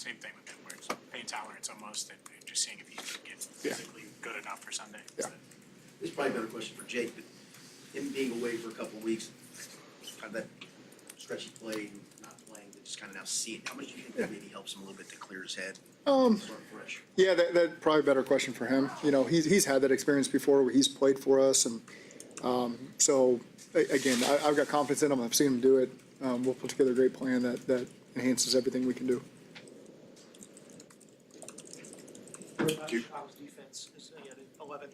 same thing with him, where it's pain tolerance almost, and just seeing if he can get physically good enough for Sunday. Yeah. This is probably a better question for Jake, but him being away for a couple of weeks, kind of that stretchy play, not playing, but just kind of now seeing, how much do you think that maybe helps him a little bit to clear his head? Start fresh. Yeah, that probably a better question for him. You know, he's had that experience before where he's played for us, and so again, I've got confidence in him. I've seen him do it. We'll put together a great plan that enhances everything we can do. Chicago's defense is 11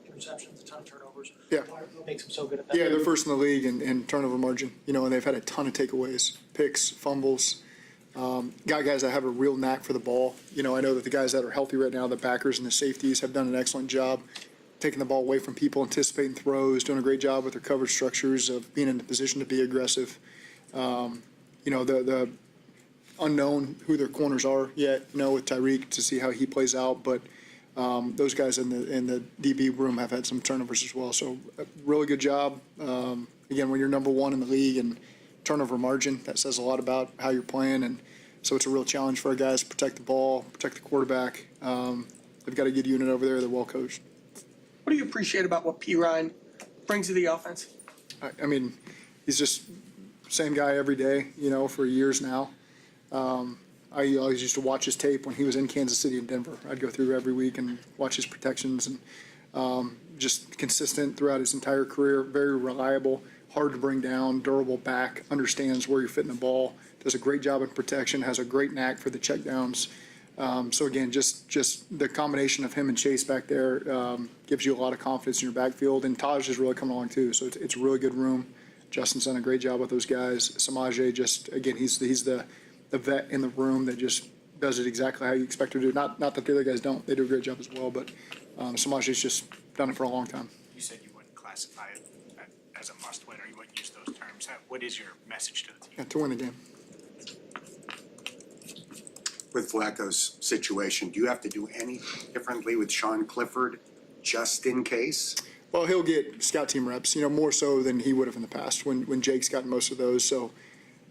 interceptions, a ton of turnovers. Yeah. What makes them so good at that? Yeah, they're first in the league in turnover margin. You know, and they've had a ton of takeaways, picks, fumbles. Guys that have a real knack for the ball. You know, I know that the guys that are healthy right now, the backers and the safeties, have done an excellent job taking the ball away from people, anticipating throws, doing a great job with their coverage structures, of being in a position to be aggressive. You know, the unknown who their corners are yet, you know, with Tyreek to see how he plays out, but those guys in the DB room have had some turnovers as well. So a really good job. Again, when you're number one in the league and turnover margin, that says a lot about how you're playing, and so it's a real challenge for our guys to protect the ball, protect the quarterback. They've got a good unit over there. They're well coached. What do you appreciate about what P. Ryan brings to the offense? I mean, he's just same guy every day, you know, for years now. I always used to watch his tape when he was in Kansas City and Denver. I'd go through every week and watch his protections, and just consistent throughout his entire career, very reliable, hard to bring down, durable back, understands where you're fitting the ball, does a great job in protection, has a great knack for the checkdowns. So again, just the combination of him and Chase back there gives you a lot of confidence in your backfield. And Taj is really coming along too, so it's a really good room. Justin's done a great job with those guys. Samaje, just again, he's the vet in the room that just does it exactly how you expect her to do. Not that the other guys don't; they do a great job as well. But Samaje's just done it for a long time. You said you wouldn't classify it as a must-win, or you wouldn't use those terms. What is your message to the team? Yeah, to win the game. With Flacco's situation, do you have to do anything differently with Sean Clifford just in case? Well, he'll get scout team reps, you know, more so than he would have in the past when Jake's gotten most of those. So,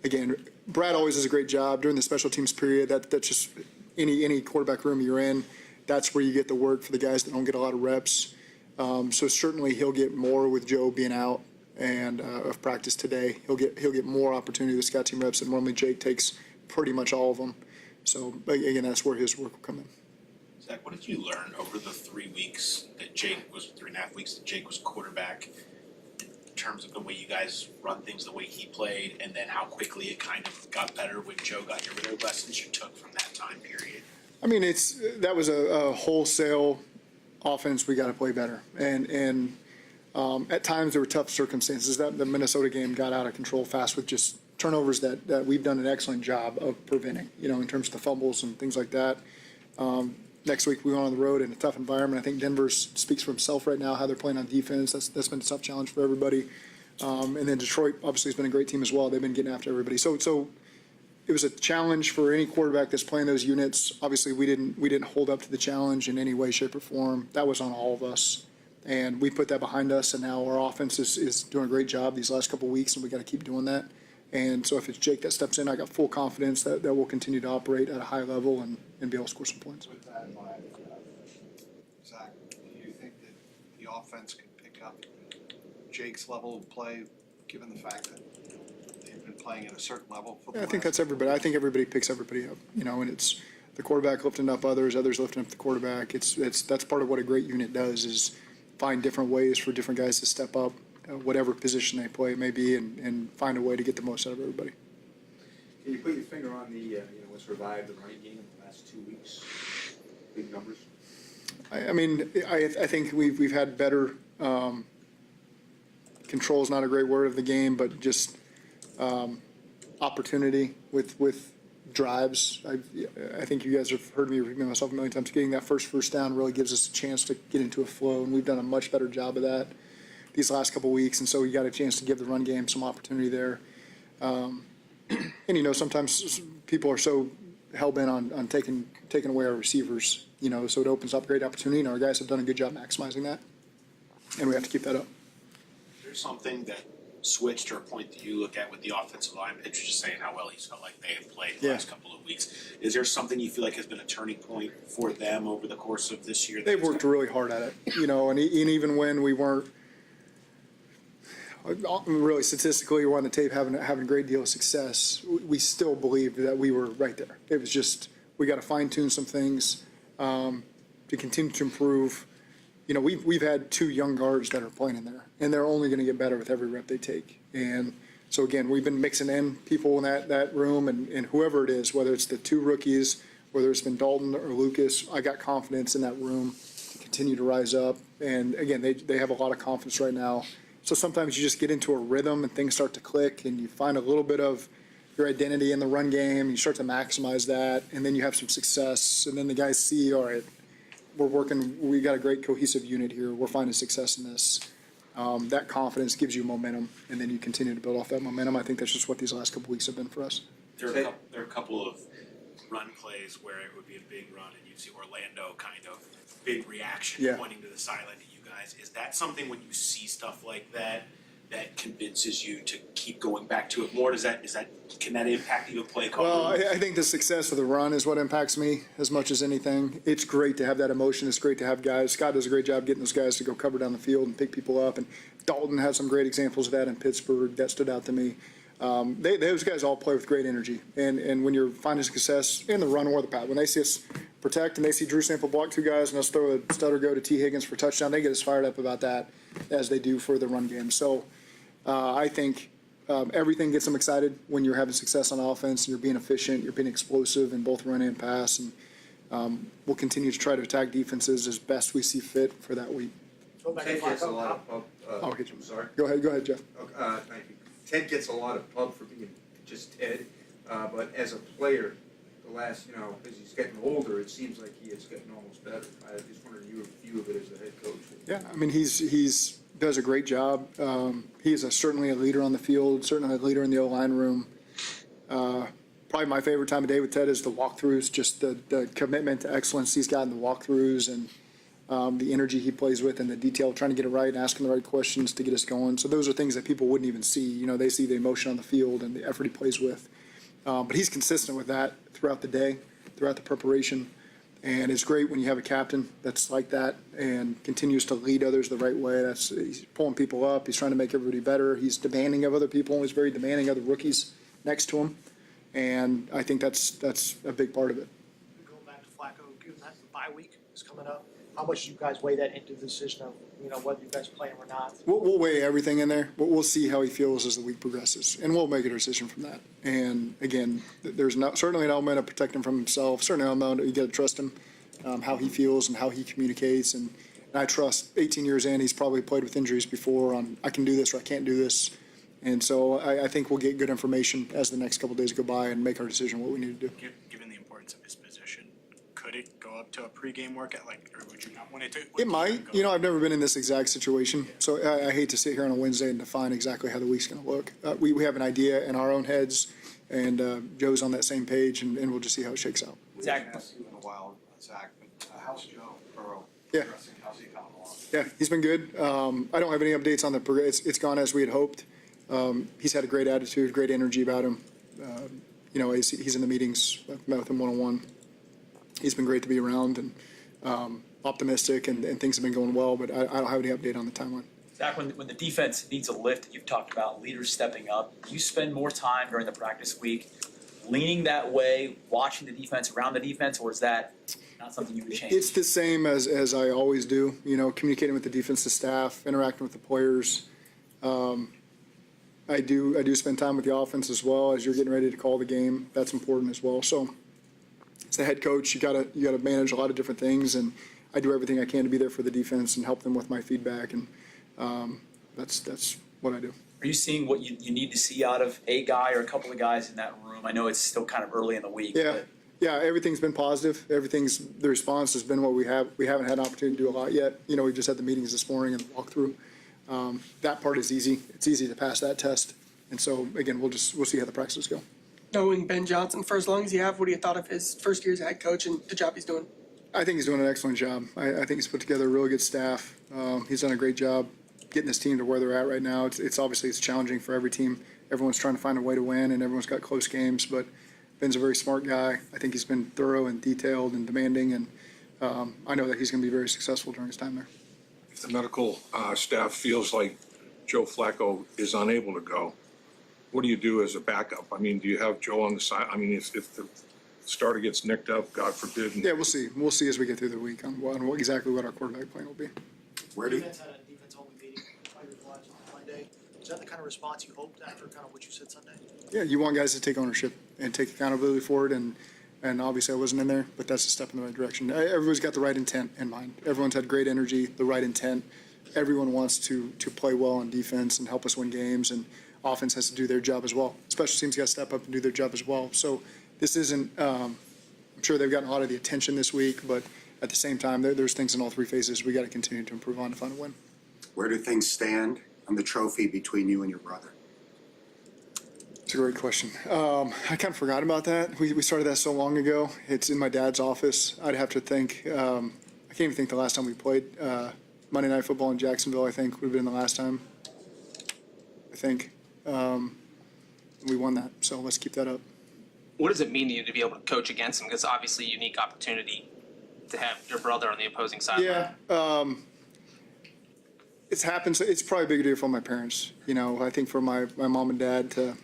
again, Brad always does a great job during the special teams period. That's just any quarterback room you're in. That's where you get the work for the guys that don't get a lot of reps. So certainly he'll get more with Joe being out and of practice today. He'll get more opportunity with scout team reps, and normally Jake takes pretty much all of them. So again, that's where his work will come in. Zach, what did you learn over the 3 weeks that Jake was 3.5 weeks that Jake was quarterback, in terms of the way you guys run things, the way he played, and then how quickly it kind of got better when Joe got here? Were there lessons you took from that time period? I mean, that was a wholesale offense. We got to play better, and at times there were tough circumstances. That the Minnesota game got out of control fast with just turnovers that we've done an excellent job of preventing, you know, in terms of the fumbles and things like that. Next week we go on the road in a tough environment. I think Denver speaks for himself right now, how they're playing on defense. That's been a tough challenge for everybody. And then Detroit obviously has been a great team as well. They've been getting after everybody. So it was a challenge for any quarterback that's playing those units. Obviously we didn't hold up to the challenge in any way, shape, or form. That was on all of us. And we put that behind us, and now our offense is doing a great job these last couple of weeks, and we got to keep doing that. And so if it's Jake that steps in, I got full confidence that we'll continue to operate at a high level and be able to score some points. With that in mind, Zach, do you think that the offense could pick up Jake's level of play, given the fact that they've been playing at a certain level? For the I think that's everybody. I think everybody picks everybody up, you know, and it's the quarterback lifting up others lifting up the quarterback. That's part of what a great unit does, is find different ways for different guys to step up, whatever position they play may be, and find a way to get the most out of everybody. Can you put your finger on the what's revived the running game in the last 2 weeks? Big numbers. I mean, I think we've had better control is not a great word of the game, but just opportunity with drives. I think you guys have heard me repeat myself a million times. Getting that first down really gives us a chance to get into a flow, and we've done a much better job of that these last couple of weeks. And so we got a chance to give the run game some opportunity there. And you know, sometimes people are so hell-bent on taking away our receivers, you know, so it opens up great opportunity, and our guys have done a good job maximizing that, and we have to keep that up. There's something that switched or a point that you look at with the offensive line? It's just saying how well he's felt like they have played the Yeah. last couple of weeks. Is there something you feel like has been a turning point for them over the course of this year? They've worked really hard at it, and even when we weren't really statistically or on the tape having a great deal of success, we still believed that we were right there. It was just, we got to fine tune some things to continue to improve. We've had 2 young guards that are playing in there, and they're only going to get better with every rep they take. And so again, we've been mixing in people in that room, and whoever it is, whether it's the 2 rookies, whether it's been Dalton or Lucas, I got confidence in that room to continue to rise up. And again, they have a lot of confidence right now. So sometimes you just get into a rhythm and things start to click, and you find a little bit of your identity in the run game. You start to maximize that, and then you have some success, and then the guys see, all right, we're working, we got a great cohesive unit here. We're finding success in this. That confidence gives you momentum, and then you continue to build off that momentum. I think that's just what these last couple weeks have been for us. There are a couple of run plays where it would be a big run, and you'd see Orlando kind of big reaction, Yeah. pointing to the sideline to you guys. Is that something when you see stuff like that convinces you to keep going back to it more? Can that impact even play calling? Well, I think the success of the run is what impacts me as much as anything. It's great to have that emotion. It's great to have guys. Scott does a great job getting those guys to go cover down the field and pick people up. And Dalton had some great examples of that in Pittsburgh. That stood out to me. Those guys all play with great energy. And when you're finding success in the run or the pass, when they see us protect and they see Drew Sample block 2 guys and us throw a stutter go to T. Higgins for touchdown, they get as fired up about that as they do for the run game. So I think everything gets them excited when you're having success on offense and you're being efficient, you're being explosive in both run and pass. And we'll continue to try to attack defenses as best we see fit for that week. Go back to Ted gets a Flacco. lot of pub, Okay. I'm sorry. Go ahead, Jeff. Thank you. Ted gets a lot of pub for being just Ted, but as a player, the last, as he's getting older, it seems like he is getting almost better. I just wondered your view of it as a head coach. Yeah, I mean, he's does a great job. He is certainly a leader on the field, certainly a leader in the O-line room. Probably my favorite time of day with Ted is the walkthroughs, just the commitment to excellence he's got in the walkthroughs and the energy he plays with and the detail, trying to get it right and asking the right questions to get us going. So those are things that people wouldn't even see. They see the emotion on the field and the effort he plays with. But he's consistent with that throughout the day, throughout the preparation. And it's great when you have a captain that's like that and continues to lead others the right way. He's pulling people up. He's trying to make everybody better. He's demanding of other people. He's very demanding of the rookies next to him. And I think that's a big part of it. Going back to Flacco, given that the bye week is coming up, how much do you guys weigh that into the decision of, whether you guys play him or not? We'll weigh everything in there, but we'll see how he feels as the week progresses, and we'll make a decision from that. And again, there's certainly an element of protecting him from himself, certainly an element you got to trust him, how he feels and how he communicates. And I trust 18 years in, he's probably played with injuries before on I can do this or I can't do this. And so I think we'll get good information as the next couple of days go by and make our decision what we need to do. Given the importance of his position, could it go up to a pregame workout, or would you not want it to? It might. I've never been in this exact situation, so I hate to sit here on a Wednesday and define exactly how the week's going to look. We have an idea in our own heads, and Joe's on that same page, and we'll just see how it shakes out. We haven't asked you in a while, Zach, but how's Joe Burrow Yeah. progressing? How's he coming along? Yeah, he's been good. I don't have any updates on the progress. It's gone as we had hoped. He's had a great attitude, great energy about him. He's in the meetings. I've met with him one-on-one. He's been great to be around and optimistic, and things have been going well, but I don't have any update on the timeline. Zach, when the defense needs a lift, you've talked about leaders stepping up. Do you spend more time during the practice week leaning that way, watching the defense, around the defense, or is that not something you would change? It's the same as I always do, communicating with the defensive staff, interacting with the players. I do spend time with the offense as well as you're getting ready to call the game. That's important as well. So as the head coach, you gotta manage a lot of different things, and I do everything I can to be there for the defense and help them with my feedback, and that's what I do. Are you seeing what you need to see out of a guy or a couple of guys in that room? I know it's still kind of early in the week. Yeah. But Yeah, everything's been positive. The response has been what we have. We haven't had an opportunity to do a lot yet. We just had the meetings this morning and the walkthrough. That part is easy. It's easy to pass that test. And so, again, we'll see how the practices go. Knowing Ben Johnson for as long as you have, what do you thought of his first year as head coach and the job he's doing? I think he's doing an excellent job. I think he's put together a really good staff. He's done a great job getting this team to where they're at right now. It's obviously it's challenging for every team. Everyone's trying to find a way to win, and everyone's got close games. But Ben's a very smart guy. I think he's been thorough and detailed and demanding, and I know that he's going to be very successful during his time there. If the medical staff feels like Joe Flacco is unable to go, what do you do as a backup? I mean, do you have Joe on the side? I mean, if the starter gets nicked up, God forbid. Yeah, we'll see. We'll see as we get through the week on exactly what our quarterback plan will be. Where do you, Defense had a defense-only meeting, Players Watch on Monday. Is that the kind of response you hoped after kind of what you said Sunday? Yeah, you want guys to take ownership and take accountability for it, and obviously I wasn't in there, but that's a step in the right direction. Everyone's got the right intent in mind. Everyone's had great energy, the right intent. Everyone wants to play well on defense and help us win games, and offense has to do their job as well. Special teams got to step up and do their job as well. So this isn't, I'm sure they've gotten a lot of the attention this week, but at the same time, there's things in all three phases we got to continue to improve on to find a win. where do things stand on the trophy between you and your brother? It's a great question. I kind of forgot about that. We started that so long ago. It's in my dad's office. I'd have to think. I can't even think the last time we played Monday Night Football in Jacksonville. I think would have been the last time. I think we won that. So let's keep that up. What does it mean to you to be able to coach against him? Because obviously, a unique opportunity to have your brother on the opposing side. Yeah. It's happened. It's probably a bigger deal for my parents. You know, I think for my mom and dad to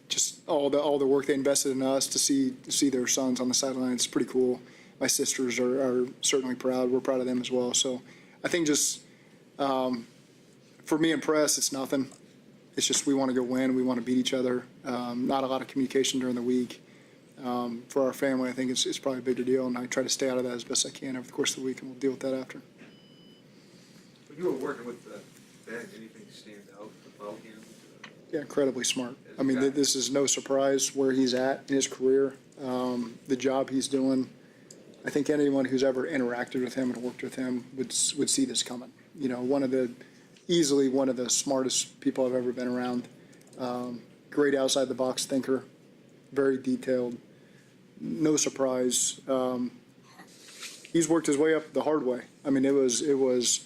just all the work they invested in us to see their sons on the sidelines. It's pretty cool. My sisters are certainly proud. We're proud of them as well. So I think just for me and Press, it's nothing. It's just we want to go win. We want to beat each other. Not a lot of communication during the week. For our family, I think it's probably a bigger deal, and I try to stay out of that as best I can over the course of the week, and we'll deal with that after. When you were working with Ben, anything stand out about him? Yeah, incredibly smart. I mean, this is no surprise where he's at in his career, the job he's doing. I think anyone who's ever interacted with him and worked with him would see this coming. You know, easily one of the smartest people I've ever been around. Great outside the box thinker, very detailed. No surprise. He's worked his way up the hard way. I mean, it was.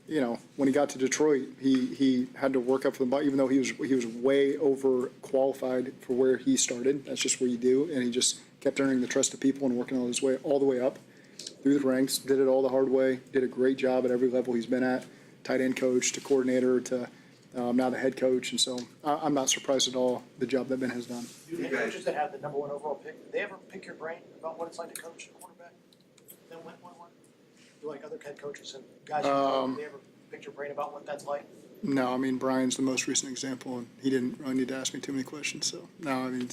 You know, when he got to Detroit, he had to work up for the ball, even though he was way over qualified for where he started. That's just what you do, and he just kept earning the trust of people and working all the way up through the ranks. Did it all the hard way. Did a great job at every level he's been at, tight end coach to coordinator to now the head coach, and so I'm not surprised at all the job that Ben has done. Do head coaches that have the number one overall pick, do they ever pick your brain about what it's like to coach a quarterback? Then went 1-1? Do like other head coaches and guys, do they ever pick your brain about what that's like? No, I mean, Brian's the most recent example, and he didn't really need to ask me too many questions, so no, I mean,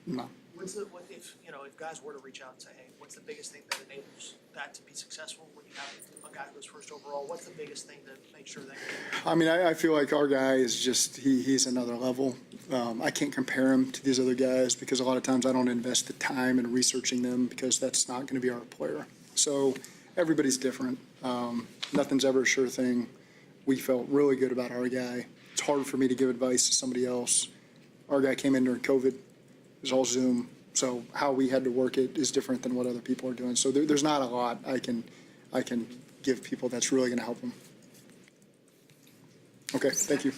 no. What if guys were to reach out and say, hey, what's the biggest thing that enables that to be successful when you have a guy who's first overall? What's the biggest thing to make sure that? I mean, I feel like our guy is just, he's another level. I can't compare him to these other guys because a lot of times I don't invest the time in researching them because that's not going to be our player. So everybody's different. Nothing's ever a sure thing. We felt really good about our guy. It's hard for me to give advice to somebody else. Our guy came in during COVID. It was all Zoom. So how we had to work it is different than what other people are doing. So there's not a lot I can give people that's really going to help them. Okay, thank you.